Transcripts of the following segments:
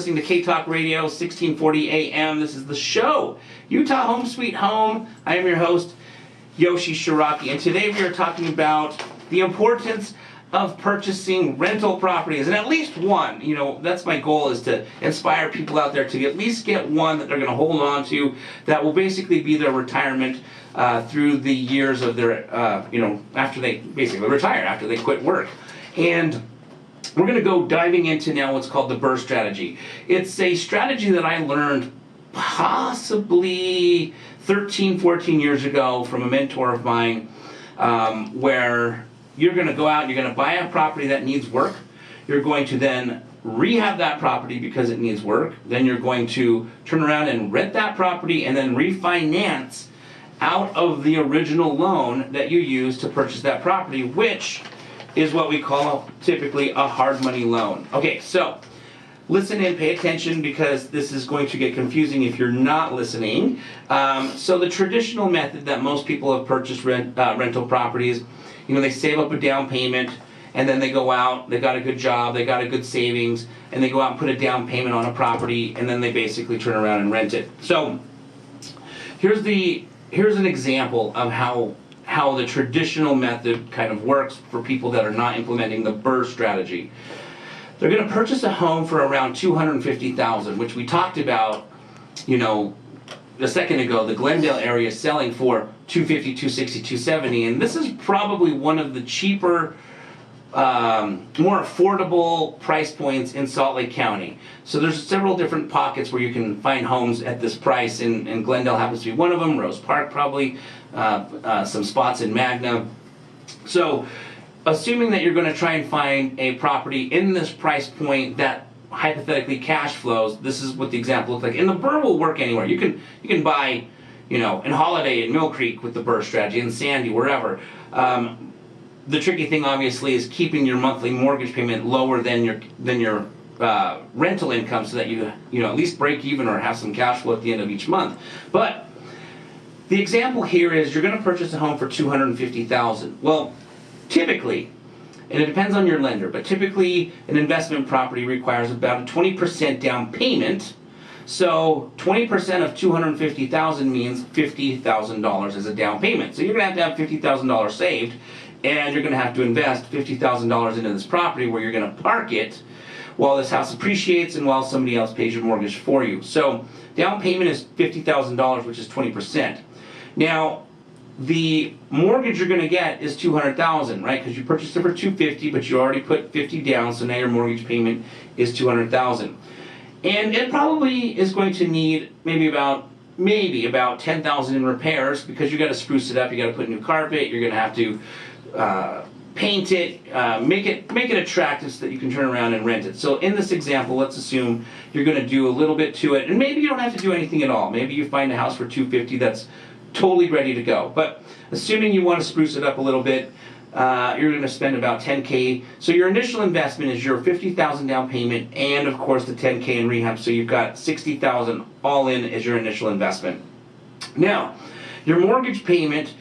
listening to K-Talk Radio, 1640 AM. This is the show, Utah Home Sweet Home. I am your host, Yoshi Shiraki, and today we are talking about the importance of purchasing rental properties, and at least one. You know, that's my goal, is to inspire people out there to at least get one that they're going to hold on to, that will basically be their retirement through the years of their, after they basically retire, after they quit work. And we're going to go diving into now what's called the BRRRR strategy. It's a strategy that I learned possibly 13, 14 years ago from a mentor of mine, where you're going to go out and you're going to buy a property that needs work. You're going to then rehab that property because it needs work. Then you're going to turn around and rent that property and then refinance out of the original loan that you used to purchase that property, which is what we call typically a hard money loan. Okay, so listen and pay attention, because this is going to get confusing if you're not listening. So the traditional method that most people have purchased rental properties, they save up a down payment, and then they go out, they got a good job, they got a good savings, and they go out and put a down payment on a property, and then they basically turn around and rent it. So here's an example of how the traditional method kind of works for people that are not implementing the BRRRR strategy. They're going to purchase a home for around $250,000, which we talked about, a second ago. The Glendale area is selling for $250, $260, $270, and this is probably one of the cheaper, more affordable price points in Salt Lake County. So there's several different pockets where you can find homes at this price, and Glendale happens to be one of them. Rose Park probably, some spots in Magna. So assuming that you're going to try and find a property in this price point that hypothetically cash flows, this is what the example looks like. And the BRRRR will work anywhere. You can buy, in Holiday, in Mill Creek with the BRRRR strategy, in Sandy, wherever. The tricky thing, obviously, is keeping your monthly mortgage payment lower than your rental income, so that you at least break even or have some cash flow at the end of each month. But the example here is you're going to purchase a home for $250,000. Well, typically, and it depends on your lender, but typically an investment property requires about a 20% down payment. So 20% of $250,000 means $50,000 as a down payment. So you're going to have $50,000 saved, and you're going to have to invest $50,000 into this property, where you're going to park it while this house appreciates and while somebody else pays your mortgage for you. So down payment is $50,000, which is 20%. Now, the mortgage you're going to get is $200,000, right? Because you purchased it for $250,000, but you already put $50,000 down, so now your mortgage payment is $200,000. And it probably is going to need maybe about $10,000 in repairs, because you got to spruce it up, you got to put new carpet, you're going to have to paint it, make it attractive so that you can turn around and rent it. So in this example, let's assume you're going to do a little bit to it, and maybe you don't have to do anything at all. Maybe you find a house for $250,000 that's totally ready to go. But assuming you want to spruce it up a little bit, you're going to spend about $10,000. So your initial investment is your $50,000 down payment, and of course the $10,000 in rehab. So you've got $60,000 all in as your initial investment. Now, your mortgage payment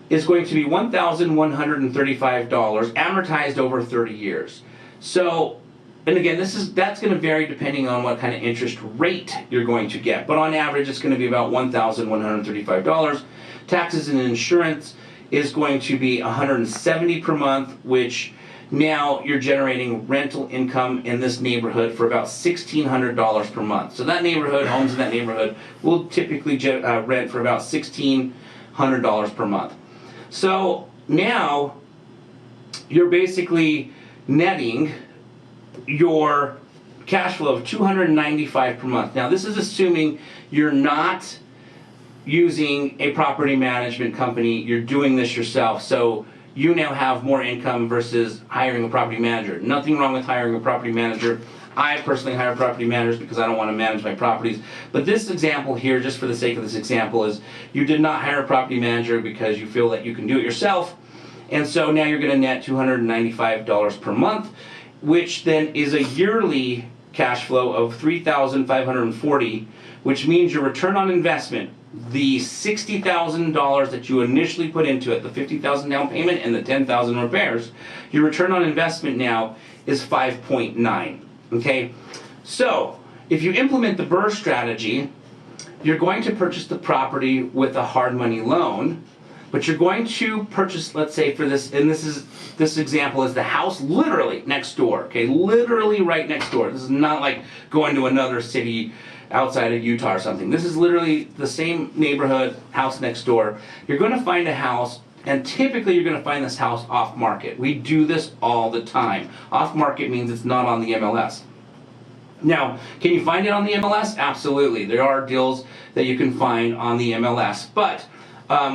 is going to be $1,135, amortized over 30 years. So, and again, that's going to vary depending on what kind of interest rate you're going to get. But on average, it's going to be about $1,135. Taxes and insurance is going to be $170 per month, which now you're generating rental income in this neighborhood for about $1,600 per month. So that neighborhood, homes in that neighborhood, will typically rent for about $1,600 per month. So now you're basically netting your cash flow of $295 per month. Now this is assuming you're not using a property management company, you're doing this yourself. So you now have more income versus hiring a property manager. Nothing wrong with hiring a property manager. I personally hire property managers because I don't want to manage my properties. But this example here, just for the sake of this example, is you did not hire a property manager because you feel that you can do it yourself. And so now you're going to net $295 per month, which then is a yearly cash flow of $3,540, which means your return on investment, the $60,000 that you initially put into it, the $50,000 down payment and the $10,000 repairs, your return on investment now is 5.9. Okay, so if you implement the BRRRR strategy, you're going to purchase the property with a hard money loan, but you're going to purchase, let's say for this, and this example is the house literally next door, okay, literally right next door. This is not like going to another city outside of Utah or something. This is literally the same neighborhood, house next door. You're going to find a house, and typically you're going to find this house off market. We do this all the time. Off market means it's not on the MLS. Now, can you find it on the MLS? Absolutely. There are deals that you can find on the MLS, but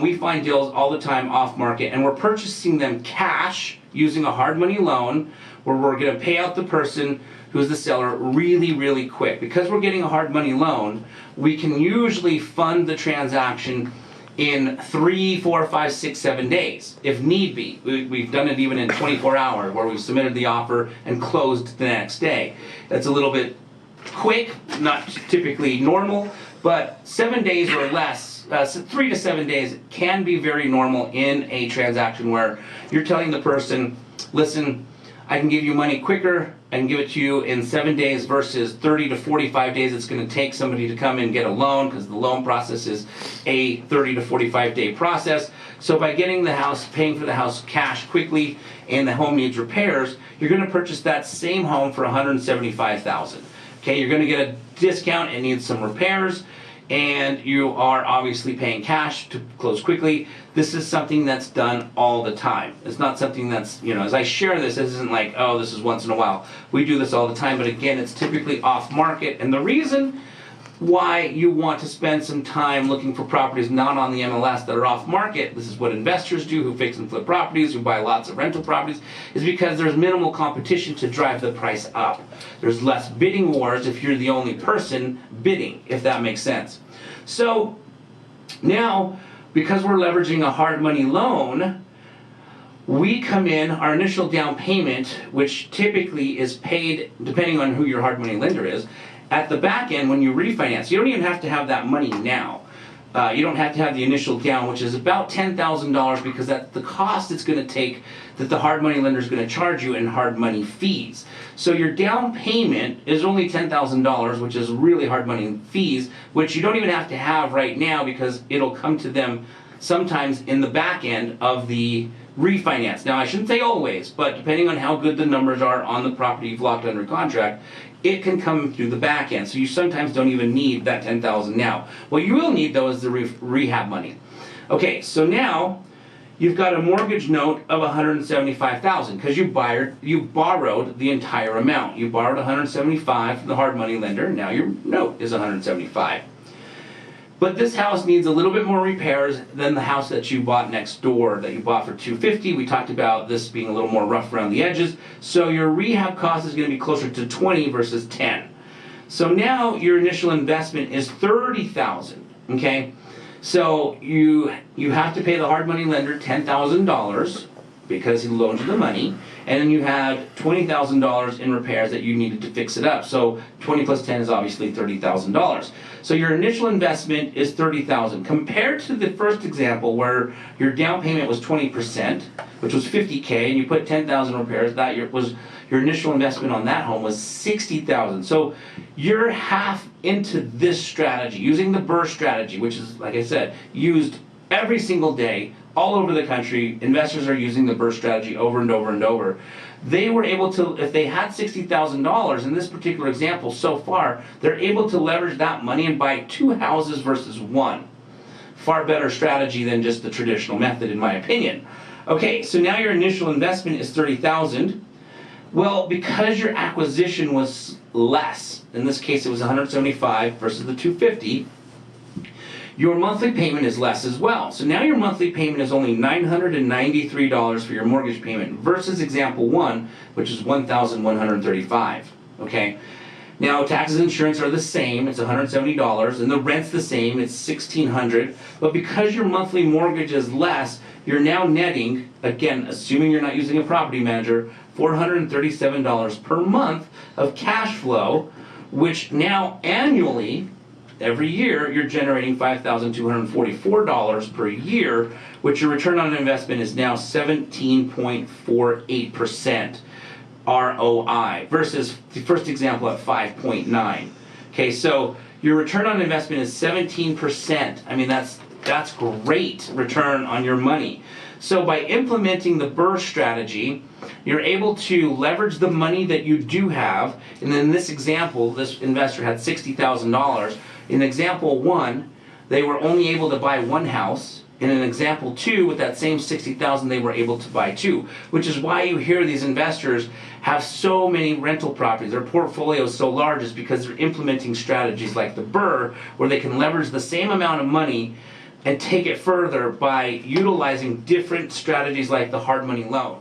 we find deals all the time off market, and we're purchasing them cash using a hard money loan where we're going to pay out the person who's the seller really, really quick. Because we're getting a hard money loan, we can usually fund the transaction in 3, 4, 5, 6, 7 days, if need be. We've done it even in 24 hours, where we've submitted the offer and closed the next day. That's a little bit quick, not typically normal, but 7 days or less, 3 to 7 days can be very normal in a transaction where you're telling the person, listen, I can give you money quicker, I can give it to you in 7 days versus 30 to 45 days it's going to take somebody to come and get a loan, because the loan process is a 30 to 45 day process. So by getting the house, paying for the house cash quickly, and the home needs repairs, you're going to purchase that same home for $175,000. Okay, you're going to get a discount, it needs some repairs, and you are obviously paying cash to close quickly. This is something that's done all the time. It's not something that's, as I share this isn't like, oh, this is once in a while. We do this all the time, but again, it's typically off market. And the reason why you want to spend some time looking for properties not on the MLS that are off market, this is what investors do who fix and flip properties, who buy lots of rental properties, is because there's minimal competition to drive the price up. There's less bidding wars if you're the only person bidding, if that makes sense. So now, because we're leveraging a hard money loan, we come in, our initial down payment, which typically is paid, depending on who your hard money lender is, at the back end when you refinance. You don't even have to have that money now. You don't have to have the initial down, which is about $10,000, because that's the cost it's going to take that the hard money lender is going to charge you in hard money fees. So your down payment is only $10,000, which is really hard money fees, which you don't even have to have right now, because it'll come to them sometimes in the back end of the refinance. Now, I shouldn't say always, but depending on how good the numbers are on the property you've locked under contract, it can come through the back end. So you sometimes don't even need that $10,000 now. What you will need, though, is the rehab money. Okay, so now you've got a mortgage note of $175,000 because you borrowed the entire amount. You borrowed $175,000 from the hard money lender. Now your note is $175,000. But this house needs a little bit more repairs than the house that you bought next door, that you bought for $250,000. We talked about this being a little more rough around the edges. So your rehab cost is going to be closer to $20,000 versus $10,000. So now your initial investment is $30,000. Okay, so you have to pay the hard money lender $10,000 because he loaned you the money, and then you had $20,000 in repairs that you needed to fix it up. So 20 plus 10 is obviously $30,000. So your initial investment is $30,000 compared to the first example where your down payment was 20%, which was $50,000, and you put 10,000 repairs. That was your initial investment on that home was $60,000. So you're half into this strategy, using the BRRRR strategy, which is, like I said, used every single day all over the country. Investors are using the BRRRR strategy over and over and over. They were able to, if they had $60,000 in this particular example so far, they're able to leverage that money and buy 2 houses versus 1. Far better strategy than just the traditional method, in my opinion. Okay, so now your initial investment is $30,000. Well, because your acquisition was less, in this case it was $175,000 versus the $250,000, your monthly payment is less as well. So now your monthly payment is only $993 for your mortgage payment versus example 1, which is $1,135. Okay. Now taxes and insurance are the same, it's $170, and the rent's the same, it's $1,600. But because your monthly mortgage is less, you're now netting, again, assuming you're not using a property manager, $437 per month of cash flow, which now annually, every year, you're generating $5,244 per year, which your return on investment is now 17.48% ROI versus the first example at 5.9. Okay, so your return on investment is 17%. I mean, that's great return on your money. So by implementing the BRRRR strategy, you're able to leverage the money that you do have. And in this example, this investor had $60,000. In example 1, they were only able to buy 1 house. In an example 2, with that same $60,000, they were able to buy 2, which is why you hear these investors have so many rental properties. Their portfolio is so large is because they're implementing strategies like the BRRRR, where they can leverage the same amount of money and take it further by utilizing different strategies like the hard money loan.